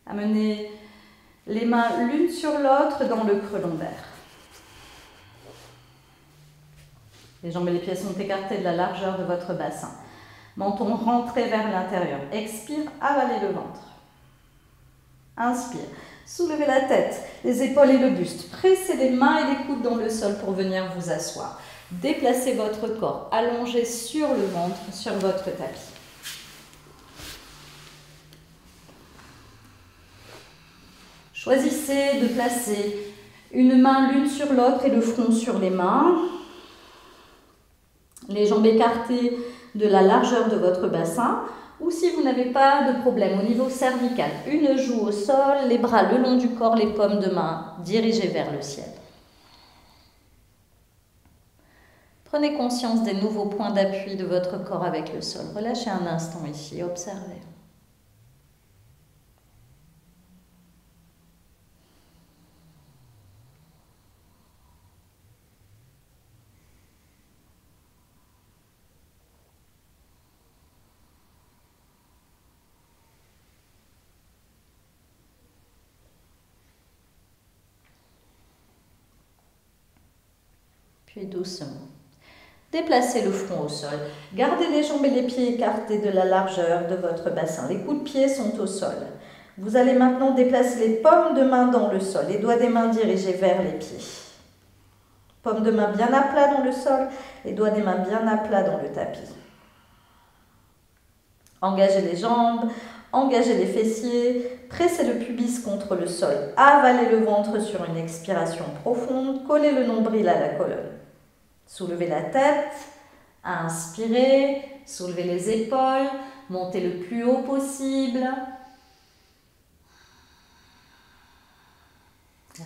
Amenez les mains l'une sur l'autre dans le creux lombaire. Les jambes et les pieds sont écartés de la largeur de votre bassin. Menton rentré vers l'intérieur. Expire, avalez le ventre. Inspire, soulevez la tête, les épaules et le buste. Pressez les mains et les coudes dans le sol pour venir vous asseoir. Déplacez votre corps, allongé sur le ventre, sur votre tapis. Choisissez de placer une main l'une sur l'autre et le front sur les mains. Les jambes écartées de la largeur de votre bassin. Ou si vous n'avez pas de problème au niveau cervical, une joue au sol, les bras le long du corps, les paumes de main dirigées vers le ciel. Prenez conscience des nouveaux points d'appui de votre corps avec le sol. Relâchez un instant ici, observez. Puis doucement, déplacez le front au sol. Gardez les jambes et les pieds écartés de la largeur de votre bassin. Les coups de pied sont au sol. Vous allez maintenant déplacer les paumes de main dans le sol, les doigts des mains dirigés vers les pieds. Paumes de main bien à plat dans le sol, les doigts des mains bien à plat dans le tapis. Engagez les jambes, engagez les fessiers, pressez le pubis contre le sol, avalez le ventre sur une expiration profonde, collez le nombril à la colonne. Soulevez la tête, inspirez, soulevez les épaules, montez le plus haut possible.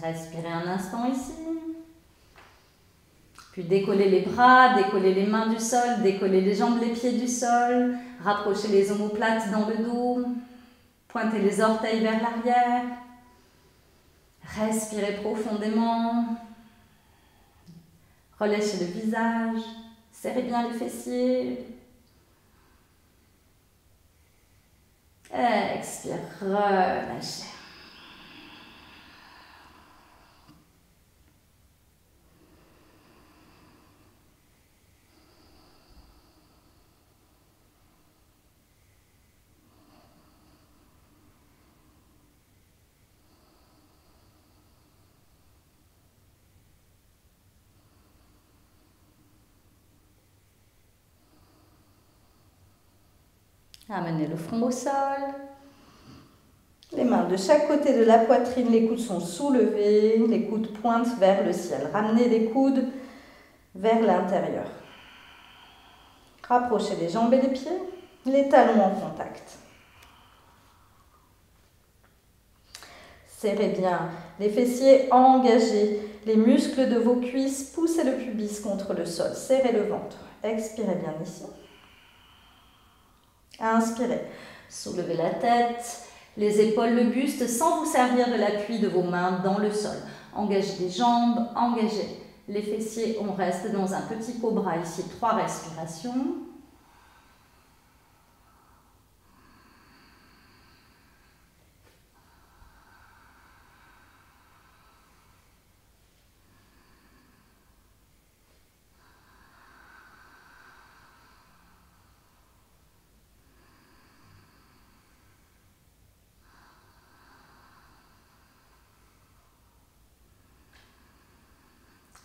Respirez un instant ici. Puis décollez les bras, décollez les mains du sol, décollez les jambes, les pieds du sol. Rapprochez les omoplates dans le dos. Pointez les orteils vers l'arrière. Respirez profondément. Relâchez le visage. Serrez bien les fessiers. Expire, relâchez. Amenez le front au sol. Les mains de chaque côté de la poitrine, les coudes sont soulevés, les coudes pointent vers le ciel. Ramenez les coudes vers l'intérieur. Rapprochez les jambes et les pieds, les talons en contact. Serrez bien les fessiers engagés, les muscles de vos cuisses, poussez le pubis contre le sol, serrez le ventre. Expirez bien ici. Inspirez, soulevez la tête, les épaules, le buste, sans vous servir de l'appui de vos mains dans le sol. Engagez les jambes, engagez les fessiers, on reste dans un petit cobra ici, 3 respirations.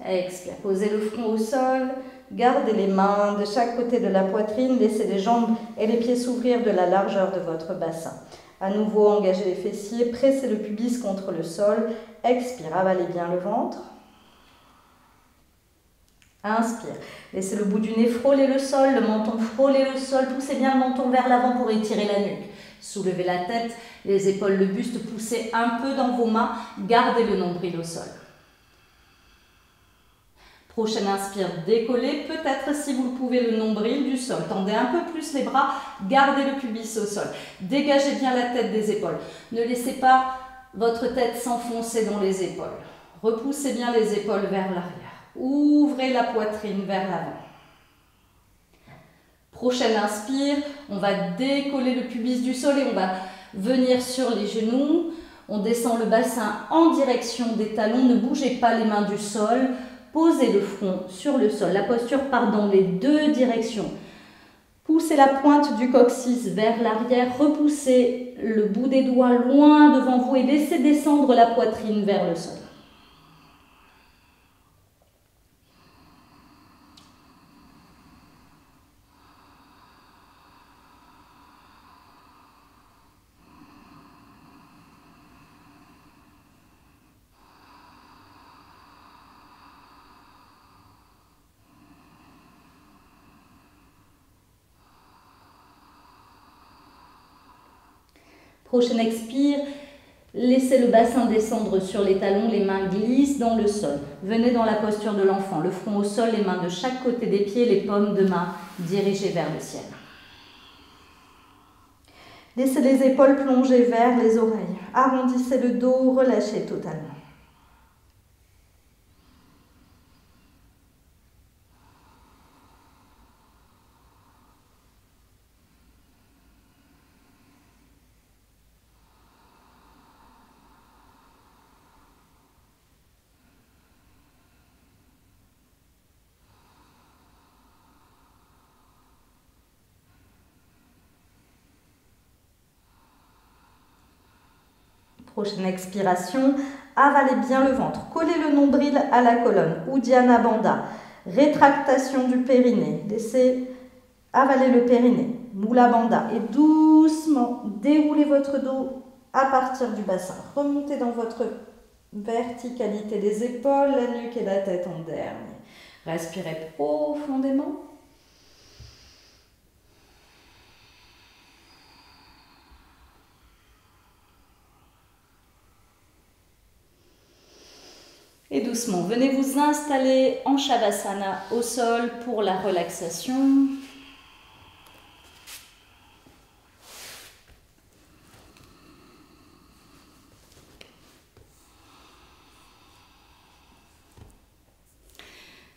Expire. Posez le front au sol. Gardez les mains de chaque côté de la poitrine. Laissez les jambes et les pieds s'ouvrir de la largeur de votre bassin. À nouveau, engagez les fessiers. Pressez le pubis contre le sol. Expire. Avalez bien le ventre. Inspire. Laissez le bout du nez frôler le sol, le menton frôler le sol. Poussez bien le menton vers l'avant pour étirer la nuque. Soulevez la tête, les épaules, le buste, poussez un peu dans vos mains. Gardez le nombril au sol. Prochaine inspire, décollez, peut-être si vous le pouvez le nombril du sol. Tendez un peu plus les bras, gardez le pubis au sol. Dégagez bien la tête des épaules. Ne laissez pas votre tête s'enfoncer dans les épaules. Repoussez bien les épaules vers l'arrière. Ouvrez la poitrine vers l'avant. Prochaine inspire, on va décoller le pubis du sol et on va venir sur les genoux. On descend le bassin en direction des talons. Ne bougez pas les mains du sol. Posez le front sur le sol. La posture part dans les deux directions. Poussez la pointe du coccyx vers l'arrière. Repoussez le bout des doigts loin devant vous et laissez descendre la poitrine vers le sol. Prochaine expire, laissez le bassin descendre sur les talons, les mains glissent dans le sol. Venez dans la posture de l'enfant, le front au sol, les mains de chaque côté des pieds, les paumes de main dirigées vers le ciel. Laissez les épaules plonger vers les oreilles. Arrondissez le dos, relâchez totalement. Prochaine expiration, avalez bien le ventre. Collez le nombril à la colonne. Uddiyana Bandha. Rétractation du périnée. Laissez avaler le périnée. Mula Bandha. Et doucement, déroulez votre dos à partir du bassin. Remontez dans votre verticalité des épaules, la nuque et la tête en dernier. Respirez profondément. Et doucement, venez vous installer en Shavasana au sol pour la relaxation.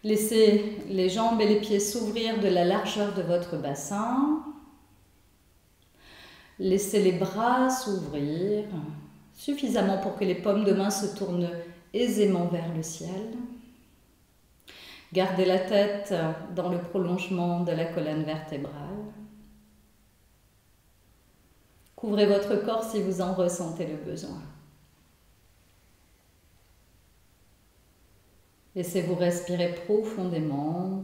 Laissez les jambes et les pieds s'ouvrir de la largeur de votre bassin. Laissez les bras s'ouvrir suffisamment pour que les paumes de main se tournent aisément vers le ciel. Gardez la tête dans le prolongement de la colonne vertébrale. Couvrez votre corps si vous en ressentez le besoin. Laissez-vous respirer profondément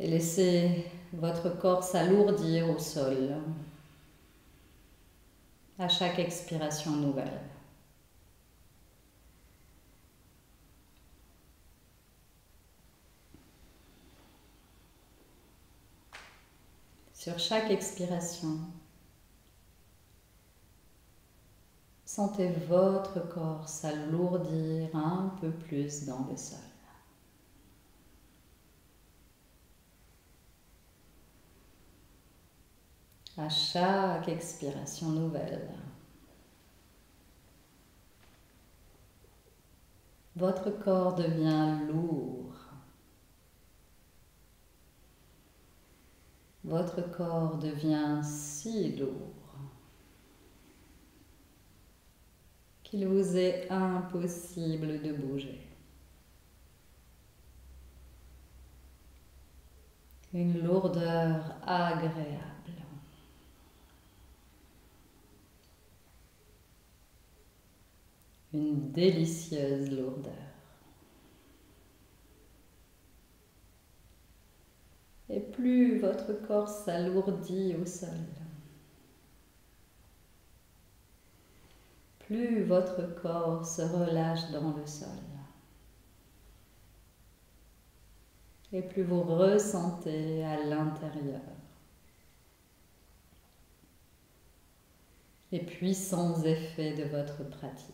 et laissez votre corps s'alourdir au sol à chaque expiration nouvelle. Sur chaque expiration, sentez votre corps s'alourdir un peu plus dans le sol. À chaque expiration nouvelle, votre corps devient lourd. Votre corps devient si lourd qu'il vous est impossible de bouger. Une lourdeur agréable. une délicieuse lourdeur. Et plus votre corps s'alourdit au sol, plus votre corps se relâche dans le sol. Et plus vous ressentez à l'intérieur les puissants effets de votre pratique.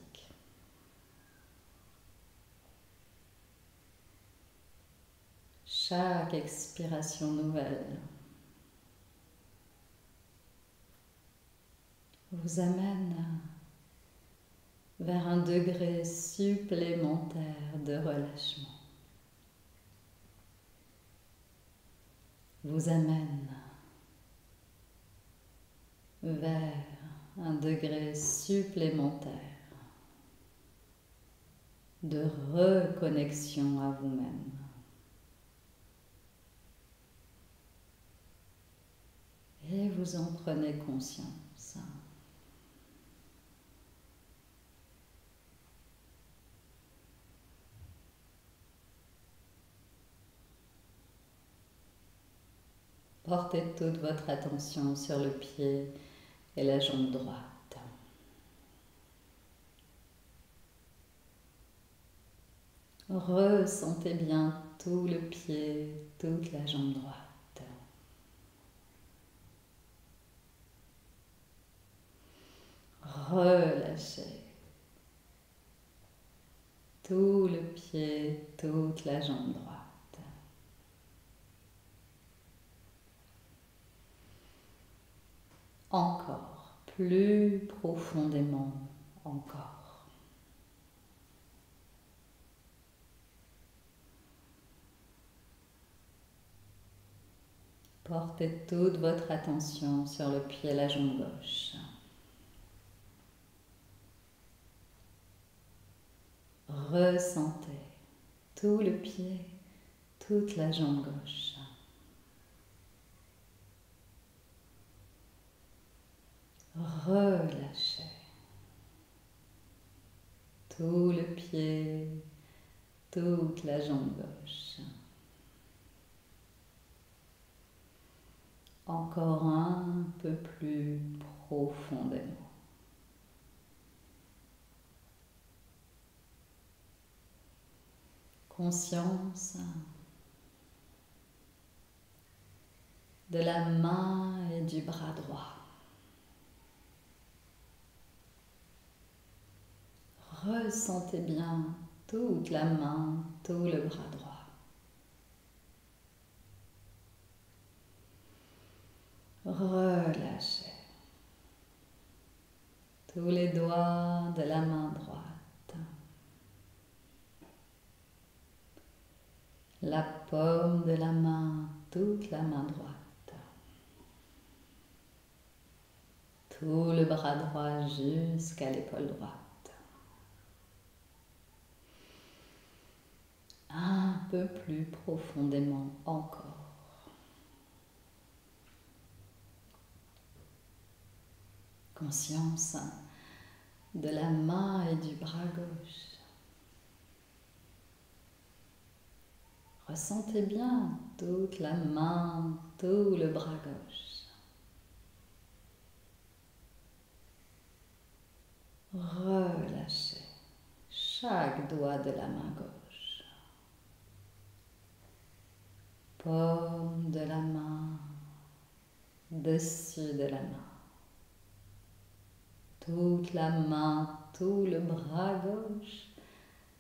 Chaque expiration nouvelle vous amène vers un degré supplémentaire de relâchement. Vous amène vers un degré supplémentaire de reconnexion à vous-même. Et vous en prenez conscience. Portez toute votre attention sur le pied et la jambe droite. Ressentez bien tout le pied, toute la jambe droite. Relâchez tout le pied, toute la jambe droite. Encore, plus profondément, encore. Portez toute votre attention sur le pied et la jambe gauche. Ressentez tout le pied, toute la jambe gauche. Relâchez tout le pied, toute la jambe gauche. Encore un peu plus profondément. Conscience de la main et du bras droit. Ressentez bien toute la main, tout le bras droit. Relâchez tous les doigts de la main droite. La paume de la main, toute la main droite. Tout le bras droit jusqu'à l'épaule droite. Un peu plus profondément encore. Conscience de la main et du bras gauche. Ressentez bien toute la main, tout le bras gauche. Relâchez chaque doigt de la main gauche. Paume de la main, dessus de la main. Toute la main, tout le bras gauche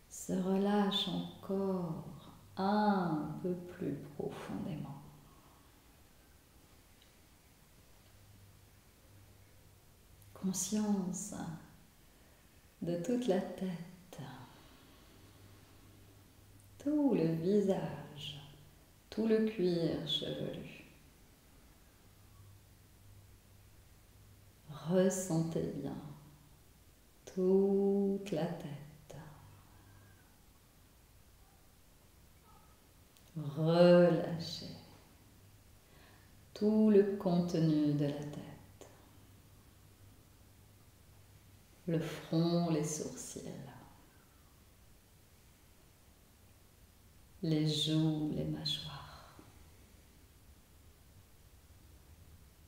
se relâche encore un peu plus profondément. Conscience de toute la tête, tout le visage, tout le cuir chevelu. Ressentez bien toute la tête. Relâchez tout le contenu de la tête. le front, les sourcils, les joues, les mâchoires,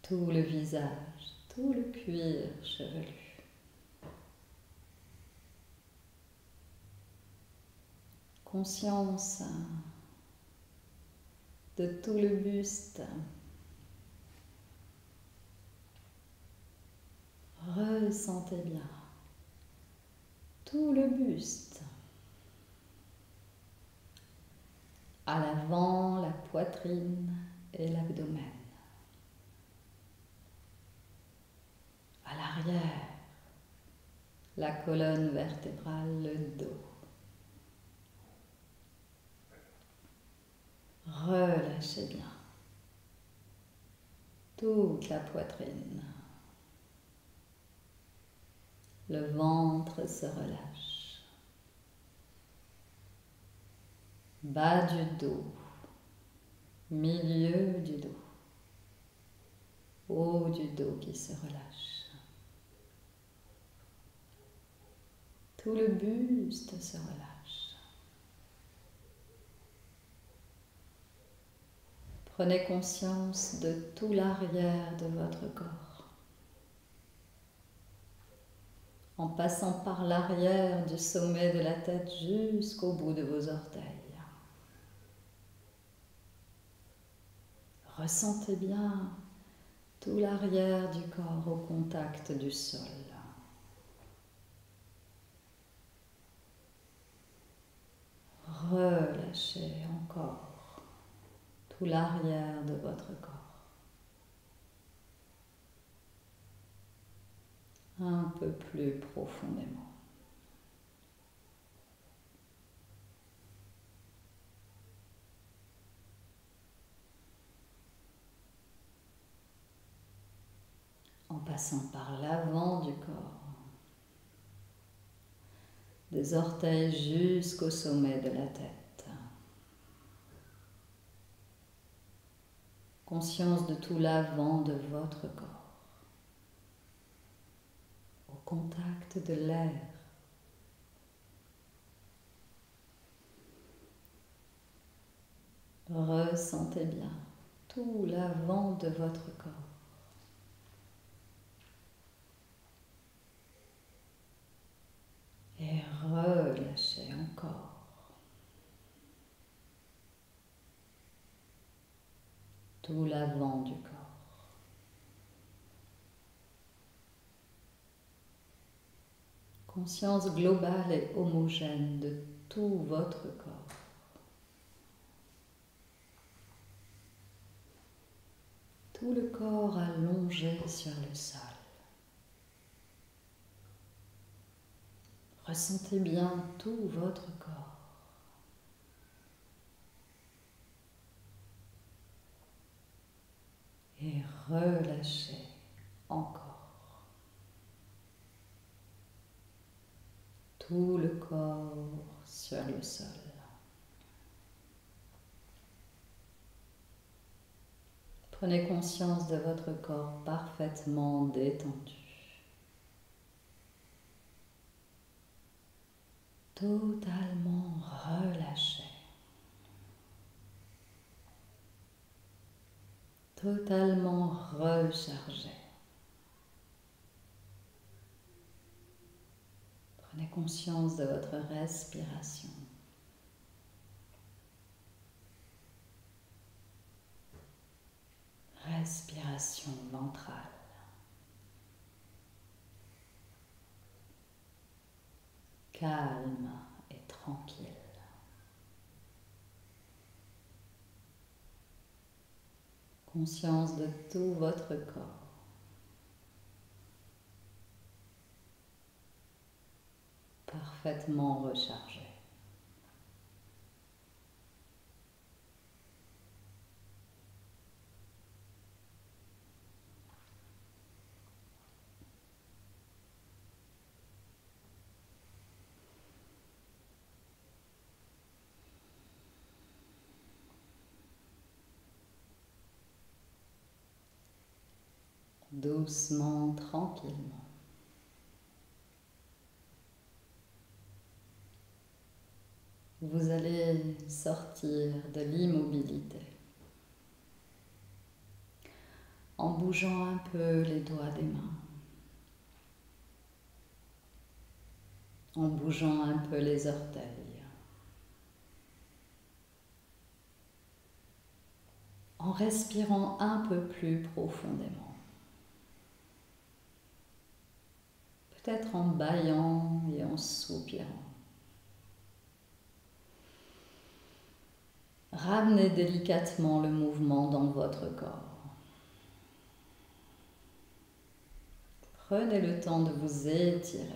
tout le visage, tout le cuir chevelu. Conscience de tout le buste. Ressentez bien tout le buste. À l'avant, la poitrine et l'abdomen. À l'arrière, la colonne vertébrale, le dos. Relâchez bien toute la poitrine. Le ventre se relâche. Bas du dos, milieu du dos, haut du dos qui se relâche. Tout le buste se relâche. Prenez conscience de tout l'arrière de votre corps. En passant par l'arrière du sommet de la tête jusqu'au bout de vos orteils. Ressentez bien tout l'arrière du corps au contact du sol. Relâchez encore tout l'arrière de votre corps. Un peu plus profondément. En passant par l'avant du corps, des orteils jusqu'au sommet de la tête. Conscience de tout l'avant de votre corps, au contact de l'air. Ressentez bien tout l'avant de votre corps. Et relâchez encore. Tout l'avant du corps. Conscience globale et homogène de tout votre corps. Tout le corps allongé sur le sol. Ressentez bien tout votre corps. Et relâchez encore. Tout le corps sur le sol. Prenez conscience de votre corps parfaitement détendu. Totalement relâché. Totalement rechargé. Prenez conscience de votre respiration. Respiration ventrale. Calme et tranquille. Conscience de tout votre corps. Parfaitement rechargé. Doucement, tranquillement. vous allez sortir de l'immobilité en bougeant un peu les doigts des mains, en bougeant un peu les orteils, en respirant un peu plus profondément, peut-être en bâillant et en soupirant. Ramenez délicatement le mouvement dans votre corps. Prenez le temps de vous étirer.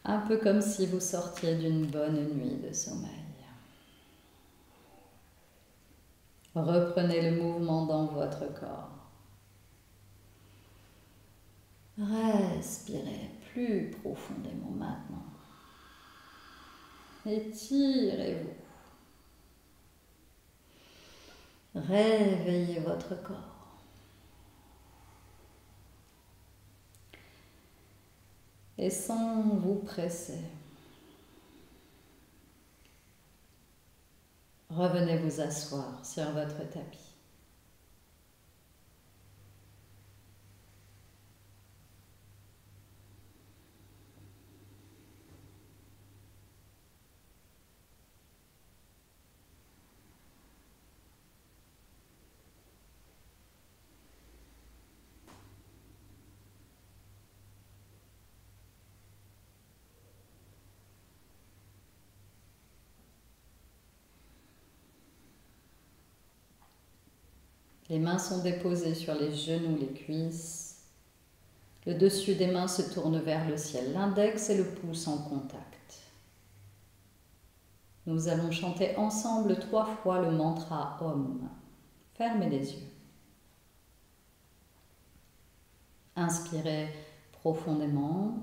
Un peu comme si vous sortiez d'une bonne nuit de sommeil. Reprenez le mouvement dans votre corps. Respirez plus profondément maintenant. Étirez-vous. Réveillez votre corps. Et sans vous presser, revenez vous asseoir sur votre tapis. Les mains sont déposées sur les genoux, les cuisses. Le dessus des mains se tourne vers le ciel, l'index et le pouce en contact. Nous allons chanter ensemble 3 fois le mantra Om. Fermez les yeux. Inspirez profondément.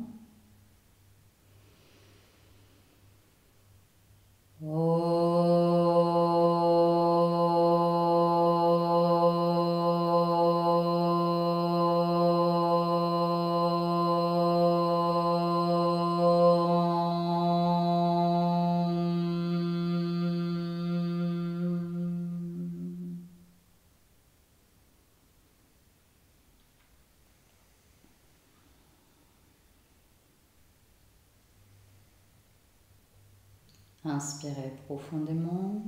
Inspirez profondément.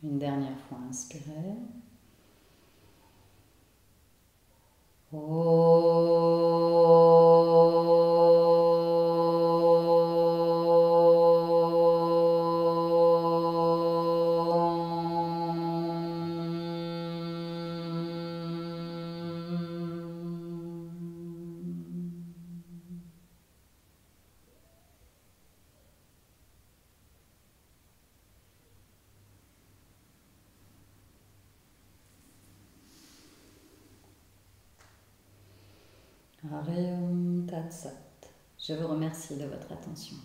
Une dernière fois, inspirez. Hariom Tat Sat. Je vous remercie de votre attention.